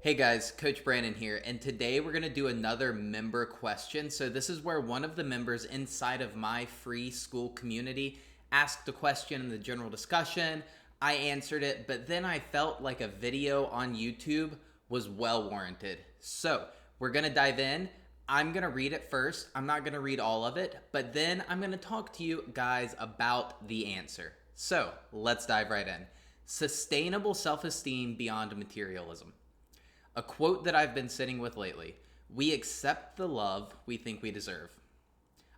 Hey guys, Coach Brandon here, and today we're going to do another member question. So this is where one of the members inside of my free school community asked a question in the general discussion. I answered it, but then I felt like a video on YouTube was well warranted. So we're going to dive in. I'm going to read it first. I'm not going to read all of it, but then I'm going to talk to you guys about the answer. So let's dive right in. Sustainable self-esteem beyond materialism. A quote that I've been sitting with lately: we accept the love we think we deserve.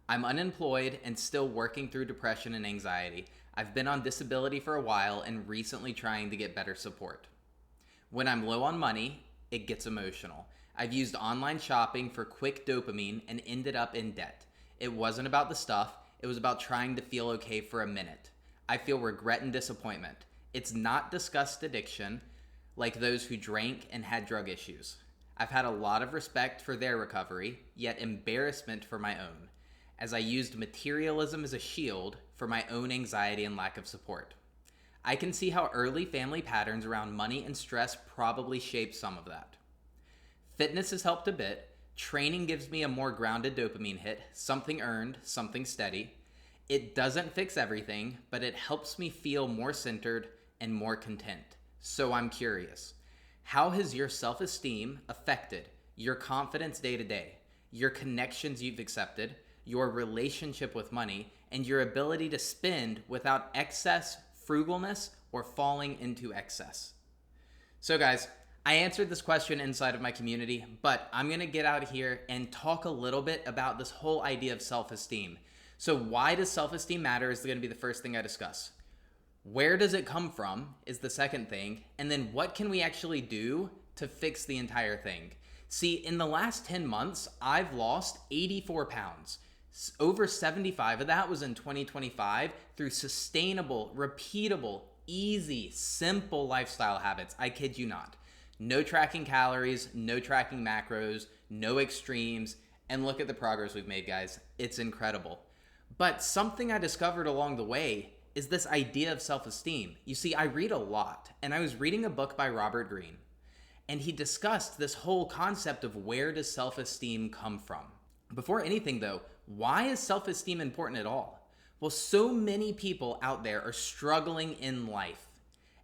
I'm unemployed and still working through depression and anxiety. I've been on disability for a while and recently trying to get better support. When I'm low on money, it gets emotional. I've used online shopping for quick dopamine and ended up in debt. It wasn't about the stuff, it was about trying to feel okay for a minute. I feel regret and disappointment. It's not discussed addiction like those who drank and had drug issues. I've had a lot of respect for their recovery, yet embarrassment for my own, as I used materialism as a shield for my own anxiety and lack of support. I can see how early family patterns around money and stress probably shaped some of that. Fitness has helped a bit. Training gives me a more grounded dopamine hit, something earned, something steady. It doesn't fix everything, but it helps me feel more centered and more content. So I'm curious, how has your self-esteem affected your confidence day to day, your connections you've accepted, your relationship with money, and your ability to spend without excess, frugalness, or falling into excess? So guys, I answered this question inside of my community, but I'm going to get out of here and talk a little bit about this whole idea of self-esteem. So why does self-esteem matter is going to be the first thing I discuss. Where does it come from is the second thing, and then what can we actually do to fix the entire thing? See, in the last 10 months, I've lost 84 pounds. Over 75 of that was in 2025 through sustainable, repeatable, easy, simple lifestyle habits. I kid you not. No tracking calories, no tracking macros, no extremes, and look at the progress we've made, guys. It's incredible. But something I discovered along the way is this idea of self-esteem. You see, I read a lot, and I was reading a book by Robert Greene, and he discussed this whole concept of where does self-esteem come from. Before anything though, why is self-esteem important at all? Well, so many people out there are struggling in life,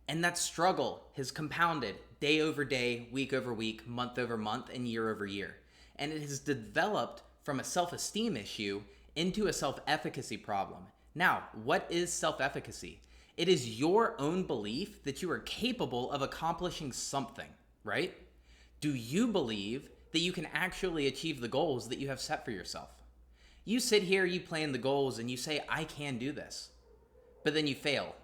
and that struggle has compounded day over day, week over week, month over month, and year over year. And it has developed from a self-esteem issue into a self-efficacy problem. Now, what is self-efficacy? It is your own belief that you are capable of accomplishing something, right? Do you believe that you can actually achieve the goals that you have set for yourself? You sit here, you plan the goals, and you say, I can do this. But then you fail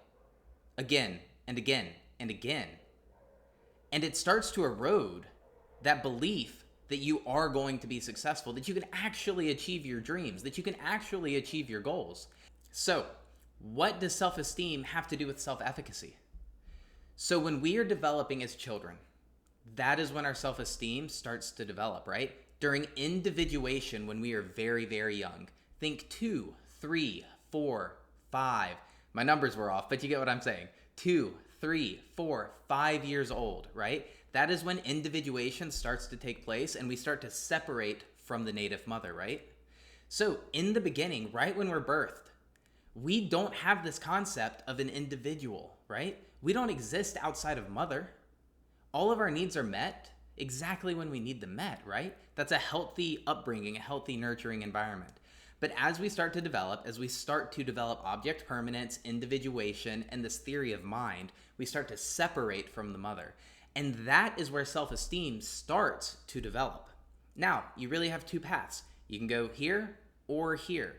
again and again and again. And it starts to erode that belief that you are going to be successful, that you can actually achieve your dreams, that you can actually achieve your goals. So, what does self-esteem have to do with self-efficacy? So when we are developing as children, that is when our self-esteem starts to develop, right? During individuation, when we are very, very young. Think 2, 3, 4, 5. My numbers were off, but you get what I'm saying. 2, 3, 4, 5 years old, right? That is when individuation starts to take place and we start to separate from the native mother, right? So in the beginning, right when we're birthed, we don't have this concept of an individual, right? We don't exist outside of mother. All of our needs are met exactly when we need them met, right? That's a healthy upbringing, a healthy nurturing environment. But as we start to develop, object permanence, individuation, and this theory of mind, we start to separate from the mother. And that is where self-esteem starts to develop. Now, you really have two paths. You can go here or here.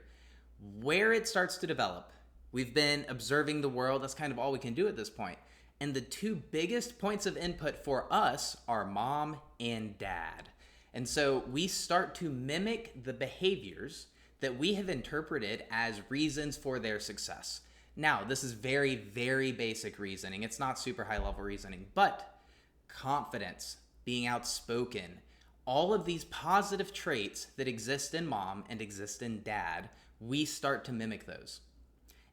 Where it starts to develop, we've been observing the world. That's kind of all we can do at this point. And the two biggest points of input for us are mom and dad. And so we start to mimic the behaviors that we have interpreted as reasons for their success. Now, this is very, very basic reasoning. It's not super high level reasoning, but confidence, being outspoken, all of these positive traits that exist in mom and exist in dad, we start to mimic those.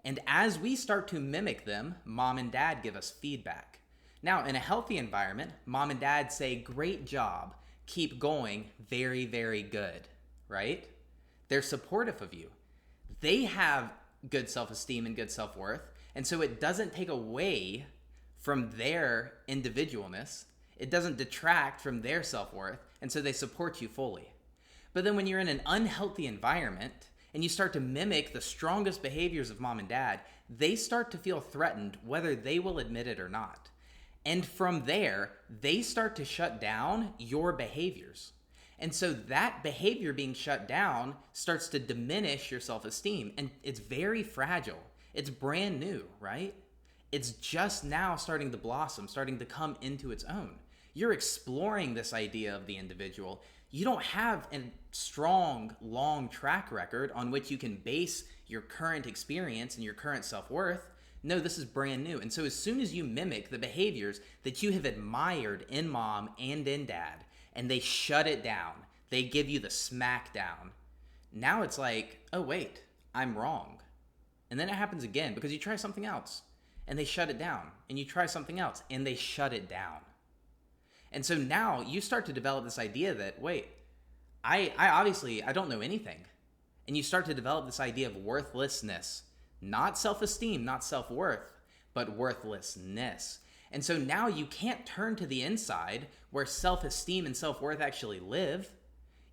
And as we start to mimic them, mom and dad give us feedback. Now, in a healthy environment, mom and dad say, great job, keep going, very, very good, right? They're supportive of you. They have good self-esteem and good self-worth, and so it doesn't take away from their individualness. It doesn't detract from their self-worth, and so they support you fully. But then when you're in an unhealthy environment and you start to mimic the strongest behaviors of mom and dad, they start to feel threatened whether they will admit it or not. And from there, they start to shut down your behaviors. And so that behavior being shut down starts to diminish your self-esteem. And it's very fragile. It's brand new, right? It's just now starting to blossom, starting to come into its own. You're exploring this idea of the individual. You don't have a strong, long track record on which you can base your current experience and your current self-worth. No, this is brand new. And so as soon as you mimic the behaviors that you have admired in mom and in dad, and they shut it down, they give you the smack down, now it's like, oh wait, I'm wrong. And then it happens again because you try something else and they shut it down, and you try something else and they shut it down. And so now you start to develop this idea that, wait, I obviously, I don't know anything. And you start to develop this idea of worthlessness, not self-esteem, not self-worth, but worthlessness. And so now you can't turn to the inside where self-esteem and self-worth actually live.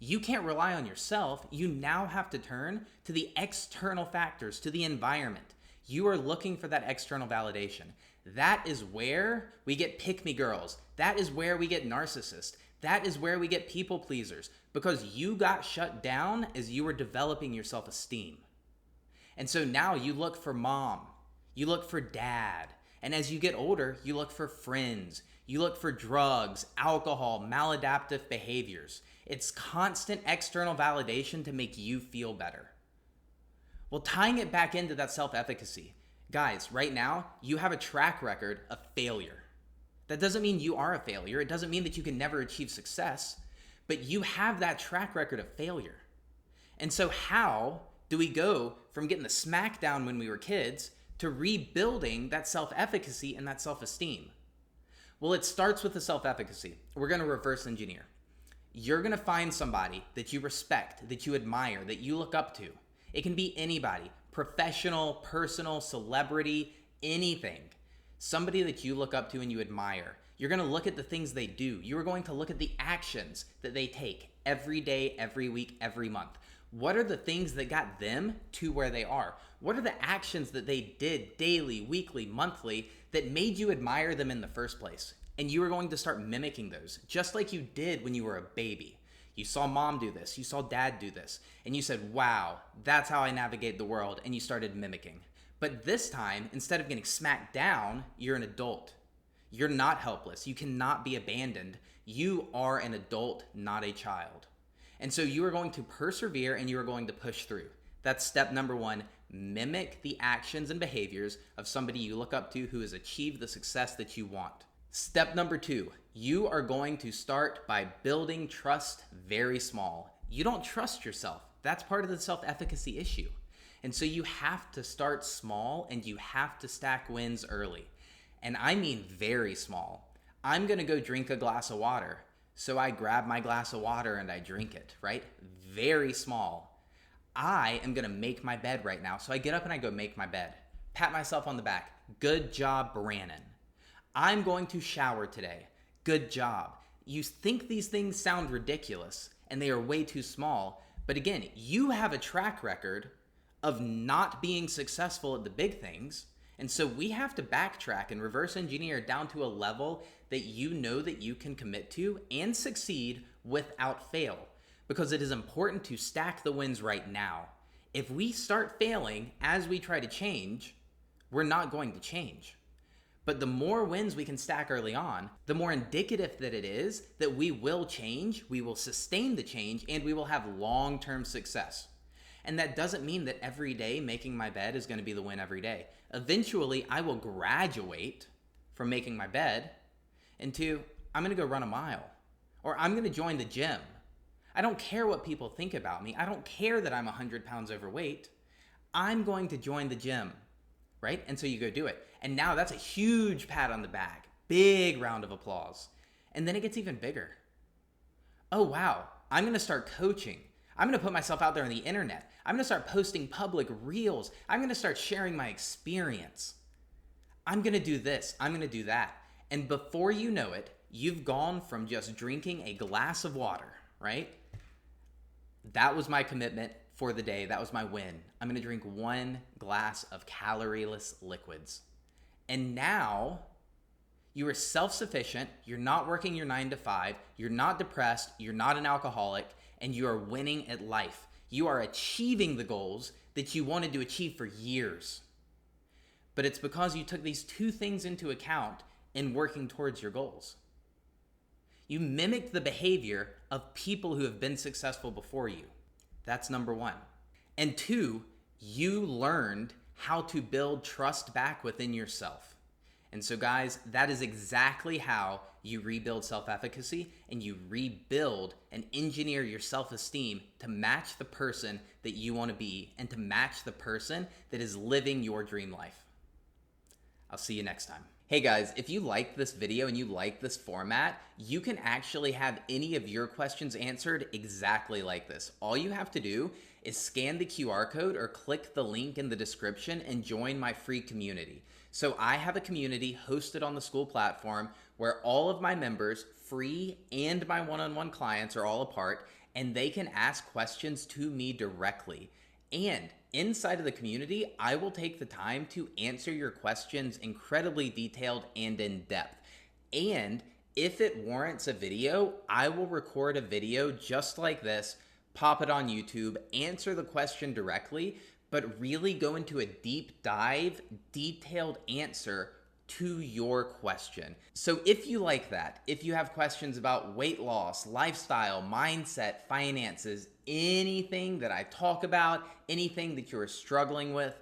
You can't rely on yourself. You now have to turn to the external factors, to the environment. You are looking for that external validation. That is where we get pick-me girls. That is where we get narcissists. That is where we get people pleasers, because you got shut down as you were developing your self-esteem. And so now you look for mom, you look for dad, and as you get older, you look for friends, you look for drugs, alcohol, maladaptive behaviors. It's constant external validation to make you feel better. Well, tying it back into that self-efficacy, guys, right now, you have a track record of failure. That doesn't mean you are a failure. It doesn't mean that you can never achieve success, but you have that track record of failure. And so how do we go from getting the smackdown when we were kids to rebuilding that self-efficacy and that self-esteem? Well, it starts with the self-efficacy. We're going to reverse engineer. You're going to find somebody that you respect, that you admire, that you look up to. It can be anybody, professional, personal, celebrity, anything. Somebody that you look up to and you admire. You're going to look at the things they do. You are going to look at the actions that they take every day, every week, every month. What are the things that got them to where they are? What are the actions that they did daily, weekly, monthly that made you admire them in the first place? And you are going to start mimicking those, just like you did when you were a baby. You saw mom do this, you saw dad do this, and you said, wow, that's how I navigate the world, and you started mimicking. But this time, instead of getting smacked down, you're an adult. You're not helpless. You cannot be abandoned. You are an adult, not a child. And so you are going to persevere and you are going to push through. That's step number one. Mimic the actions and behaviors of somebody you look up to who has achieved the success that you want. Step number two, you are going to start by building trust very small. You don't trust yourself. That's part of the self-efficacy issue. And so you have to start small and you have to stack wins early. And I mean very small. I'm gonna go drink a glass of water. So I grab my glass of water and I drink it, right? Very small. I am gonna make my bed right now. So I get up and I go make my bed. Pat myself on the back. Good job, Brannon. I'm going to shower today. Good job. You think these things sound ridiculous and they are way too small. But again, you have a track record of not being successful at the big things. And so we have to backtrack and reverse engineer down to a level that you know that you can commit to and succeed without fail. Because it is important to stack the wins right now. If we start failing as we try to change, we're not going to change. But the more wins we can stack early on, the more indicative that it is that we will change, we will sustain the change, and we will have long-term success. And that doesn't mean that every day making my bed is going to be the win every day. Eventually, I will graduate from making my bed into, I'm going to go run a mile, or I'm going to join the gym. I don't care what people think about me. I don't care that I'm 100 pounds overweight. I'm going to join the gym, right? And so you go do it. And now that's a huge pat on the back. Big round of applause. And then it gets even bigger. Oh, wow, I'm going to start coaching. I'm going to put myself out there on the internet. I'm going to start posting public reels. I'm going to start sharing my experience. I'm going to do this. I'm going to do that. And before you know it, you've gone from just drinking a glass of water, right? That was my commitment for the day. That was my win. I'm going to drink 1 glass of calorie-less liquids. And now you are self-sufficient. You're not working your 9 to 5. You're not depressed. You're not an alcoholic. And you are winning at life. You are achieving the goals that you wanted to achieve for years. But it's because you took these 2 things into account in working towards your goals. You mimicked the behavior of people who have been successful before you. That's number 1. And 2, you learned how to build trust back within yourself. And so guys, that is exactly how you rebuild self-efficacy, and you rebuild and engineer your self-esteem to match the person that you want to be and to match the person that is living your dream life. I'll see you next time. Hey guys, if you like this video and you like this format, you can actually have any of your questions answered exactly like this. All you have to do is scan the QR code or click the link in the description and join my free community. So I have a community hosted on the school platform where all of my members, free and my one-on-one clients, are all a part, and they can ask questions to me directly. And inside of the community, I will take the time to answer your questions incredibly detailed and in depth. And if it warrants a video, I will record a video just like this, pop it on YouTube, answer the question directly, but really go into a deep dive, detailed answer to your question. So if you like that, if you have questions about weight loss, lifestyle, mindset, finances, anything that I talk about, anything that you're struggling with,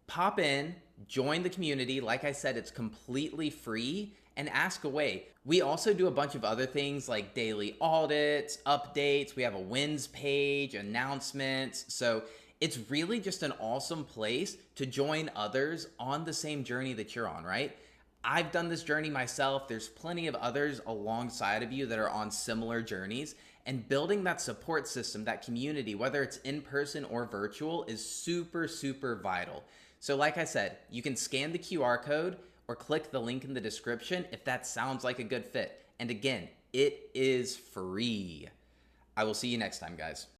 pop in, join the community. Like I said, it's completely free, and ask away. We also do a bunch of other things like daily audits, updates. We have a wins page, announcements. So it's really just an awesome place to join others on the same journey that you're on, right? I've done this journey myself. There's plenty of others alongside of you that are on similar journeys, and building that support system, that community, whether it's in person or virtual, is super, super vital. So like I said, you can scan the QR code or click the link in the description if that sounds like a good fit. And again, it is free. I will see you next time, guys.